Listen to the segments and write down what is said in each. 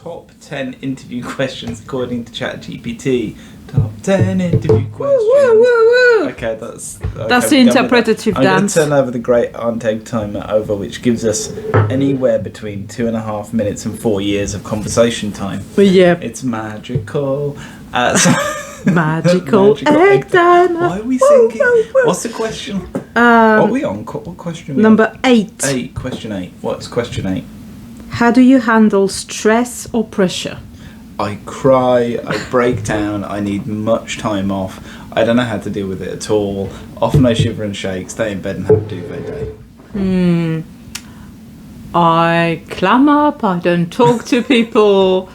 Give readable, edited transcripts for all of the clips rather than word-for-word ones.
top 10 interview questions according to ChatGPT. Top 10 interview questions. Woo, woo, woo. Okay, that's the interpretative I'm going dance. to turn over the great Anteg timer over, which gives us anywhere between 2.5 minutes and 4 years of conversation time. Yeah. It's magical. Magical egg timer. Why are we singing? What's the question? What are we on? What question are we Number on? 8. Question 8. What's question 8? How do you handle stress or pressure? I cry, I break down, I need much time off. I don't know how to deal with it at all. Often I shiver and shake, stay in bed and have a duvet day. I clam up, I don't talk to people,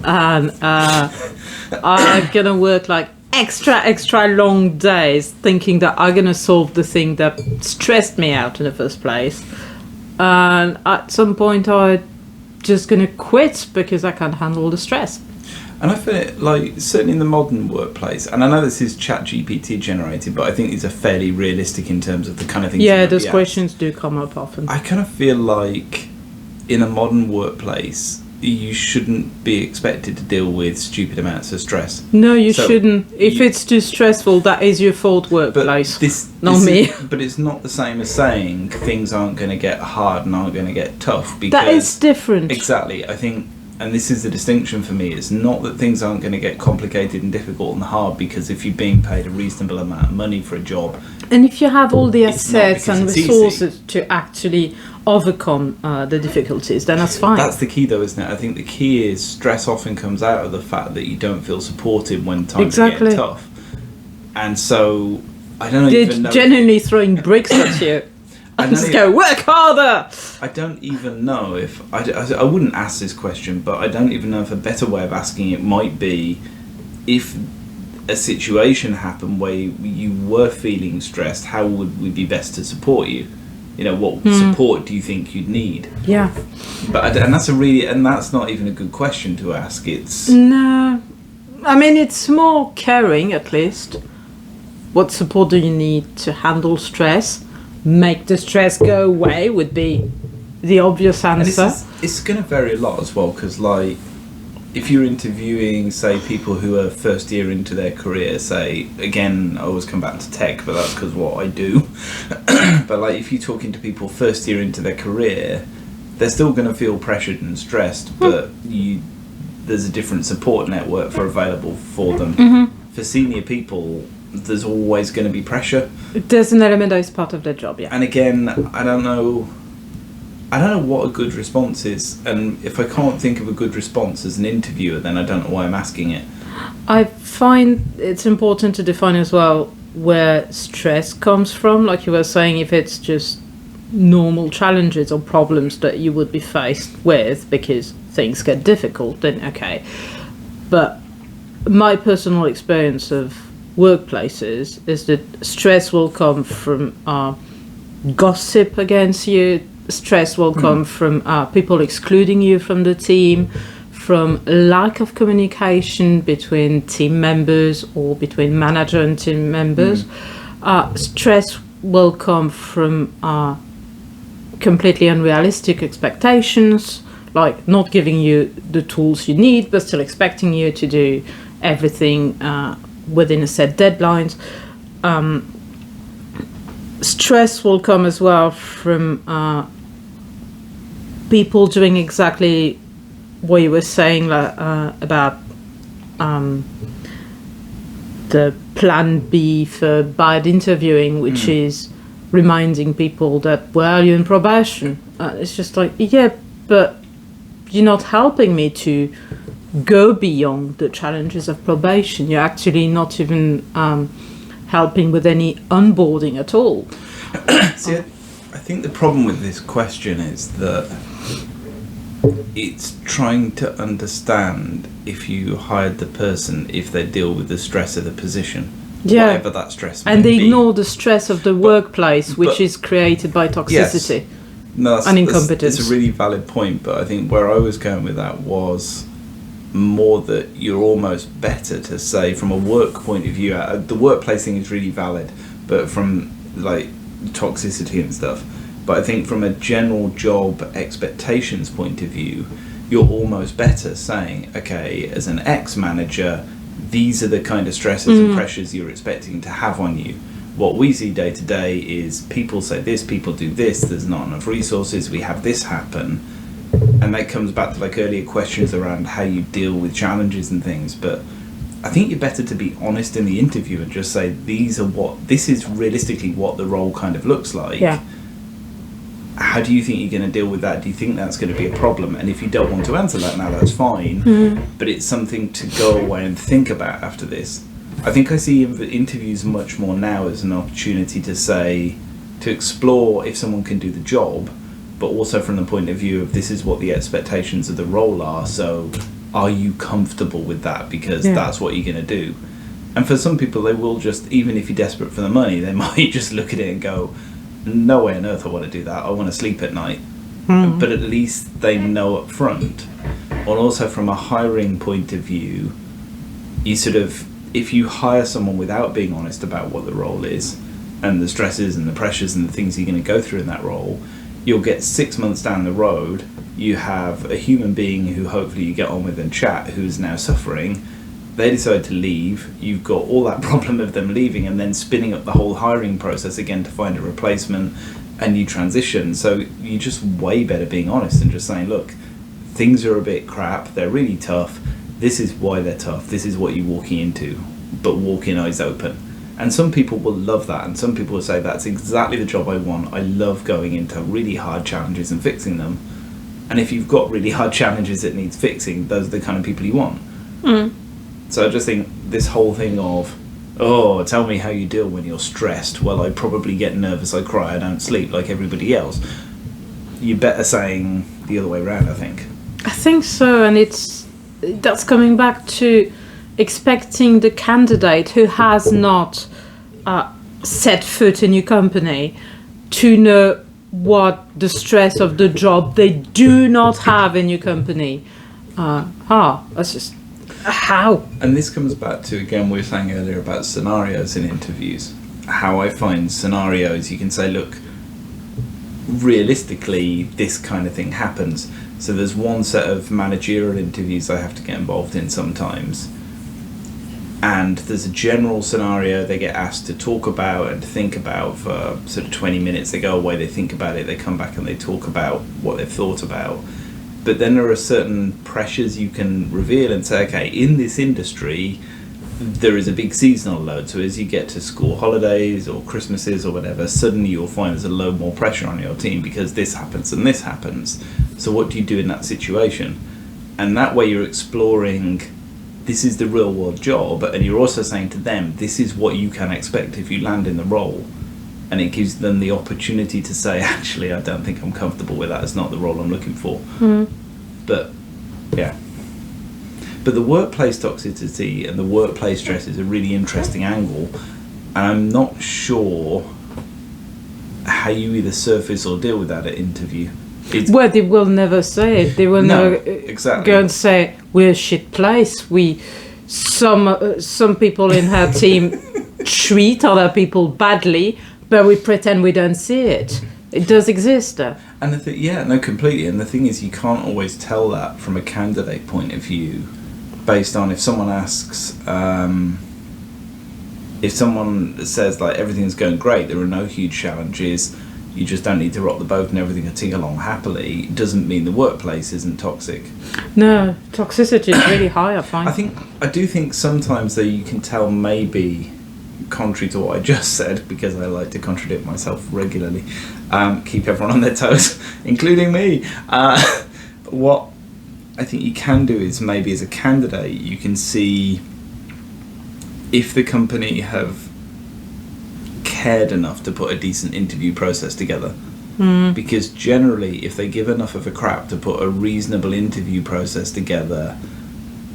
and I'm gonna work like extra long days thinking that I'm gonna solve the thing that stressed me out in the first place. And at some point I'm just gonna quit because I can't handle the stress. And I feel it, like, certainly in the modern workplace, and I know this is ChatGPT generated, but I think these are fairly realistic in terms of the kind of things. Yeah, those questions do come up often. I kind of feel like in a modern workplace, you shouldn't be expected to deal with stupid amounts of stress. No, you shouldn't. If it's too stressful, that is your fault, workplace. Not me. But it's not the same as saying things aren't going to get hard and aren't going to get tough. Because that is different. Exactly. I think, and this is the distinction for me, it's not that things aren't going to get complicated and difficult and hard, because if you're being paid a reasonable amount of money for a job, and if you have all the assets and it's resources to actually overcome the difficulties, then that's fine. That's the key, though, isn't it? I think the key is stress often comes out of the fact that you don't feel supported when times get tough. And so, I don't even know. They're genuinely throwing bricks at you. I just go, work harder! I don't even know if... I wouldn't ask this question, but I don't even know if a better way of asking it might be if a situation happened where you were feeling stressed, how would we be best to support you? You know, what support do you think you'd need? Yeah. And that's not even a good question to ask. It's... No. I mean, it's more caring, at least. What support do you need to handle stress? Make the stress go away would be the obvious answer. It's going to vary a lot as well, because, like, if you're interviewing, say, people who are first year into their career, say, again, I always come back to tech, but that's because what I do. But, like, if you're talking to people first year into their career, they're still going to feel pressured and stressed, but there's a different support network available for them. Mm-hmm. For senior people, there's always going to be pressure. There's an element that is part of their job, yeah. And again, I don't know what a good response is, and if I can't think of a good response as an interviewer, then I don't know why I'm asking it. I find it's important to define as well where stress comes from, like you were saying. If it's just normal challenges or problems that you would be faced with because things get difficult, then okay. But my personal experience of workplaces is that stress will come from gossip against you. Stress will come from people excluding you from the team, from lack of communication between team members or between manager and team members. Stress will come from completely unrealistic expectations, like not giving you the tools you need, but still expecting you to do everything within a set deadlines. Stress will come as well from people doing exactly what you were saying about the plan B for bad interviewing, which is reminding people that, well, you're in probation. It's just like, yeah, but you're not helping me to go beyond the challenges of probation. You're actually not even helping with any onboarding at all. See, I think the problem with this question is that it's trying to understand if you hired the person, if they deal with the stress of the position, whatever that stress may be. And they ignore the stress of the workplace, which is created by toxicity. Yes. No, and incompetence. It's a really valid point, but I think where I was going with that was more that you're almost better to say from a work point of view, the workplace thing is really valid, but from like toxicity and stuff. But I think from a general job expectations point of view, you're almost better saying, okay, as an ex-manager, these are the kind of stresses and pressures you're expecting to have on you. What we see day to day is people say this, people do this, there's not enough resources, we have this happen. And that comes back to like earlier questions around how you deal with challenges and things. But I think you're better to be honest in the interview and just say, this is realistically what the role kind of looks like. Yeah. How do you think you're going to deal with that? Do you think that's going to be a problem? And if you don't want to answer that now, that's fine. But it's something to go away and think about after this. I think I see interviews much more now as an opportunity to explore if someone can do the job, but also from the point of view of this is what the expectations of the role are. So are you comfortable with that? Because that's what you're going to do. And for some people, they will just, even if you're desperate for the money, they might just look at it and go, no way on earth I want to do that. I want to sleep at night. But at least they know up front. And also from a hiring point of view, you sort of, if you hire someone without being honest about what the role is and the stresses and the pressures and the things you're going to go through in that role, you'll get 6 months down the road, you have a human being who hopefully you get on with and chat who's now suffering. They decide to leave. You've got all that problem of them leaving and then spinning up the whole hiring process again to find a replacement, and you transition. So you're just way better being honest and just saying, look, things are a bit crap, they're really tough, this is why they're tough, this is what you're walking into, but walk in eyes open. And some people will love that, and some people will say that's exactly the job I want. I love going into really hard challenges and fixing them. And if you've got really hard challenges that needs fixing, those are the kind of people you want. So I just think this whole thing of, oh, tell me how you deal when you're stressed. Well, I probably get nervous, I cry, I don't sleep like everybody else. You're better saying the other way around, I think. I think so, and that's coming back to expecting the candidate who has not set foot in your company to know what the stress of the job they do not have in your company. That's just how. And this comes back to, again, we were saying earlier about scenarios in interviews. How I find scenarios, you can say, look, realistically, this kind of thing happens. So there's one set of managerial interviews I have to get involved in sometimes. And there's a general scenario they get asked to talk about and think about for sort of 20 minutes. They go away, they think about it, they come back and they talk about what they've thought about. But then there are certain pressures you can reveal and say, okay, in this industry, there is a big seasonal load. So as you get to school holidays or Christmases or whatever, suddenly you'll find there's a load more pressure on your team because this happens and this happens. So what do you do in that situation? And that way you're exploring, this is the real world job, and you're also saying to them, this is what you can expect if you land in the role. And it gives them the opportunity to say, actually, I don't think I'm comfortable with that. It's not the role I'm looking for. But, yeah. But the workplace toxicity and the workplace stress is a really interesting angle. And I'm not sure how you either surface or deal with that at interview. Well, they will never say it. They will never go and say, we're a shit place. Some people in her team treat other people badly, but we pretend we don't see it. It does exist. And completely. And the thing is, you can't always tell that from a candidate point of view, based on if someone asks, if someone says like everything's going great, there are no huge challenges, you just don't need to rock the boat and everything will tick along happily, it doesn't mean the workplace isn't toxic. No, toxicity is really high, I find. I do think sometimes that you can tell, maybe contrary to what I just said, because I like to contradict myself regularly, keep everyone on their toes, including me. What I think you can do is, maybe as a candidate, you can see if the company have cared enough to put a decent interview process together. Because generally, if they give enough of a crap to put a reasonable interview process together,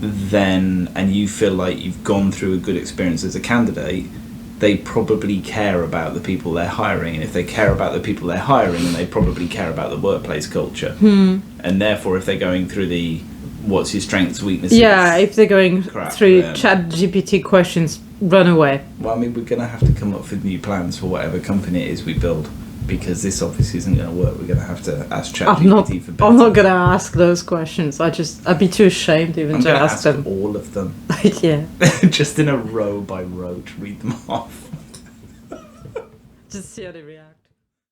then, and you feel like you've gone through a good experience as a candidate, they probably care about the people they're hiring. And if they care about the people they're hiring, then they probably care about the workplace culture. And therefore, if they're going through the what's your strengths, weaknesses, if they're going through ChatGPT questions, run away. Well, I mean, we're going to have to come up with new plans for whatever company it is we build. because this obviously isn't going to work. We're going to have to ask I'm not. ChatGPT for better. I'm not gonna ask those questions. I'd be too ashamed even I'm to going to ask them. all of them, Yeah. just in a row by row to read them off. Just see how they react.